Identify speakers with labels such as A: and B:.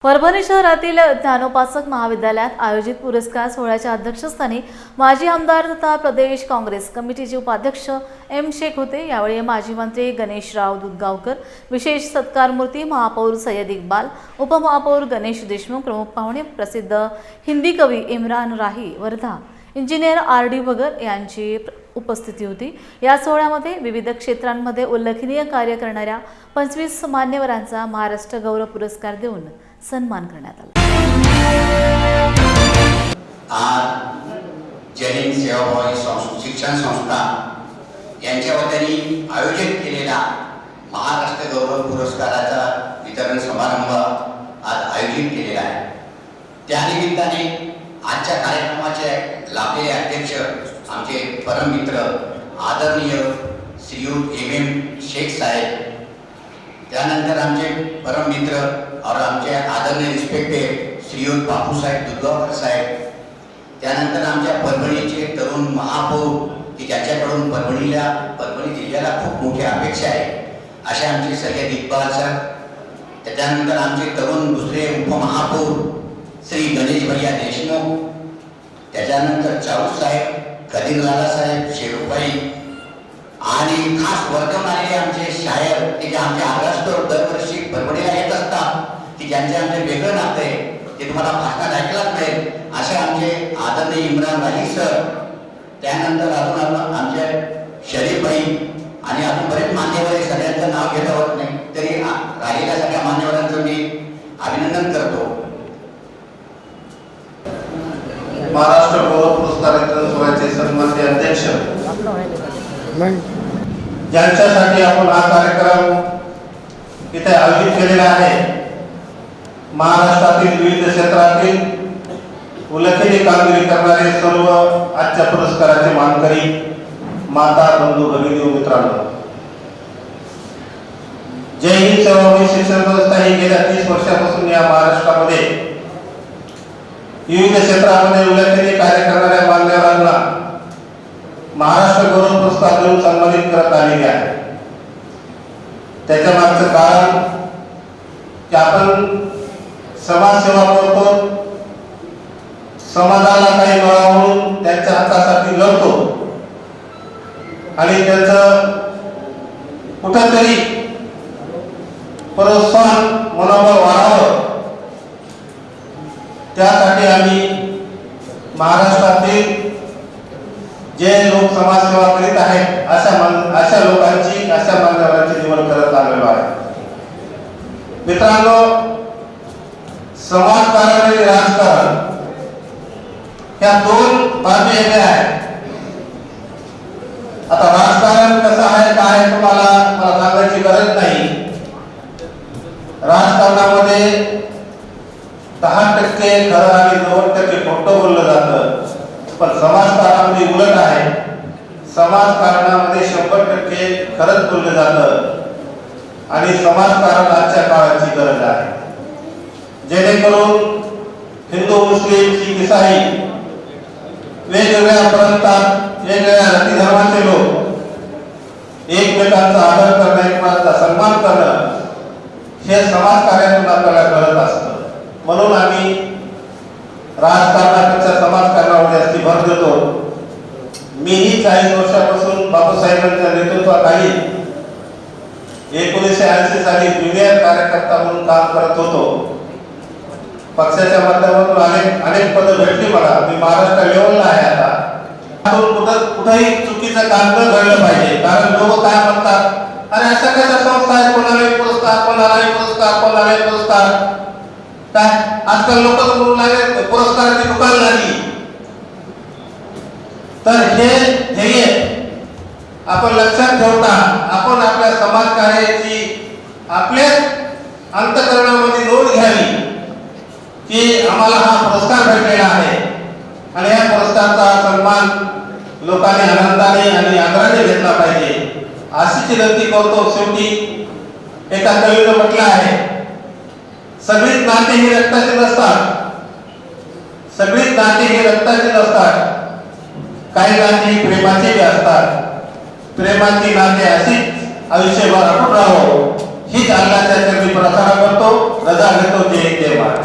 A: परभणी शहरातील ज्ञानोपासक महाविद्यालयात आयोजित पुरस्कार सोहळ्याच्या अध्यक्षस्थानी माजी आमदार तथा प्रदेश काँग्रेस कमिटीचे उपाध्यक्ष एम शेख होते। यावेळी माजी मंत्री गणेशराव दुधगावकर, विशेष सत्कारमूर्ती महापौर सय्यद इक्बाल, उपमहापौर गणेश देशमुख, प्रमुख पाहुणे प्रसिद्ध हिंदी कवी इम्रान राही वर्धा, इंजिनियर आर.डी. भगत यांची उपस्थिती होती। या सोहळ्यामध्ये विविध क्षेत्रांमध्ये उल्लेखनीय कार्य करणाऱ्या 25 मान्यवरांचा महाराष्ट्र गौरव पुरस्कार देऊन सन्मान करण्यात आला।
B: आज जय हिंद सेवाभावी शिक्षण संस्था यांच्या वतीने आयोजित केलेला महाराष्ट्र गौरव पुरस्काराचा वितरण समारंभ आज आयोजित केलेला आहे। त्या निमित्ताने आजच्या कार्यक्रमाचे लाभलेले अध्यक्ष आमचे परममित्र आदरणीय श्रीयुत एम शेख साहेब, त्यानंतर आमचे परममित्र और आमचे आदरणीय रिस्पेक्टेड श्रीयुत बापूसाहेब दुधगावकर साहेब, त्यानंतर आमच्या परभणीचे तरुण महापौर की ज्याच्याकडून परभणी जिल्ह्याला खूप मोठी अपेक्षा आहे असे आमचे सय्यद इक्बाल सर, त्याच्यानंतर आमचे तरुण दुसरे उपमहापौर श्री गणेश भैया देशमुख, त्याच्यानंतर चाऊस साहेब, कदीरलाला साहेब, शेरूबाई आणि खास वर्गम आलेले आमचे शायर ते आमच्या महाराष्ट्र दरवर्षी परभणीला येत असतात की ज्यांचे आमचे वेगळं नातं आहे ते तुम्हाला भाषणात ऐकलाच मिळेल असे आमचे आदरणीय इम्रान राही सर, त्यानंतर अजून आमचे शरीफबाई आणि अजून बरेच मान्यवर आहे, सगळ्यांचं नाव घेता होत नाही तरी राहिलेल्या सगळ्या मान्यवरांचं मी अभिनंदन करतो।
C: महाराष्ट्र गौरव पुरस्काराचे सोहळ्याचे सन्माननीय अध्यक्ष ज्यांच्यासाठी आपण हा कार्यक्रम इथे आयोजित केलेला आहे, महाराष्ट्रातील विविध क्षेत्रातील उल्लेखनीय कामगिरी करणारे सर्व आजच्या पुरस्काराचे मानकरी माता, बंधू, भगिनी, मित्रांनो, जय हिंद सेवाभावी शिक्षण संस्था ही गेल्या 30 वर्षापासून या महाराष्ट्रामध्ये विविध क्षेत्रामध्ये उल्लेखनीय कार्य करणाऱ्या मान्यवरांना महाराष्ट्र गौरव पुरस्कार देऊन सन्मानित करत आलेली आहे। त्याच्या मागचं कारण की आपण समाजसेवा करतो, समाजाला काही मिळावं म्हणून त्यांच्या हक्कासाठी लढतो आणि त्यांचं कुठंतरी प्रोत्साहन मनोबल वाढावं त्यासाठी आम्ही महाराष्ट्रातील जे लोक समाजसेवा करीत आहेत अशा लोकांची, अशा मान्यवरांची निवड करत आलेलो आहे। मित्रांनो, समाजकारण आणि राजकारण ह्या दोन बाजू वेगळ्या आहेत। आता राजकारण कसं आहे काय तुम्हाला मला सांगायची गरज नाही। राजकारणामध्ये 10% खरं आणि 90% खोटं बोललं जातं, पण समाजकारणामध्ये उलट आहे। समाजकारणामध्ये 100% खरंच बोललं जातं आणि समाजकारण आजच्या काळाची गरज आहे, जेणेकरून हिंदू, मुस्लिम, शीख, ईसाई वेगवेगळ्या प्रांतात वेगवेगळ्या जाती धर्माचे लोक एकमेकांचा आदर करणं, एकमेकांचा सन्मान करणं हे समाजकार्यातून आपल्याला कळत असतं। म्हणून आम्ही राजकारणापेक्षा समाजकारणावर जास्ती भर देतो। मीही 40 वर्षापासून बापूसाहेबांच्या नेतृत्वाखाली 1980 साली ज्युनियर कार्यकर्ता म्हणून काम करत होतो। पक्षाच्या माध्यमातून अनेक पदं भेटली मला। मी महाराष्ट्र लेवलला आहे आता। कुठंही चुकीचं काम न घडलं पाहिजे, कारण लोक काय म्हणतात, अरे अशा कशा संस्था आहेत, कोणालाही पुरस्कार, कोणालाही पुरस्कार, कोणालाही पुरस्कार, काय आजकाल लोक म्हणून लागले पुरस्काराची दुकान लागली। तर हे ध्येय आपण लक्षात ठेवता आपण आपल्या समाजकार्याची आपल्या अंतःकरणामध्ये नोंद घ्यावी की आम्हाला हा पुरस्कार भेटलेला आहे आणि या पुरस्काराचा सन्मान लोकांनी आनंदाने आणि आदराने घेतला पाहिजे अशीच विनंती करतो। शेवटी एका कवीने म्हटलं आहे, सगळीच नाते ही रक्ताची नसतात, सगळीच नाते ही रक्ताची नसतात, काही नाते ही प्रेमाची असतात, प्रेमाची नाते अशीच आयुष्यभर अटूट राहावं हीच अल्लाच्या चरणी प्रार्थना करतो. रजा घेतो. जय जय महाराज.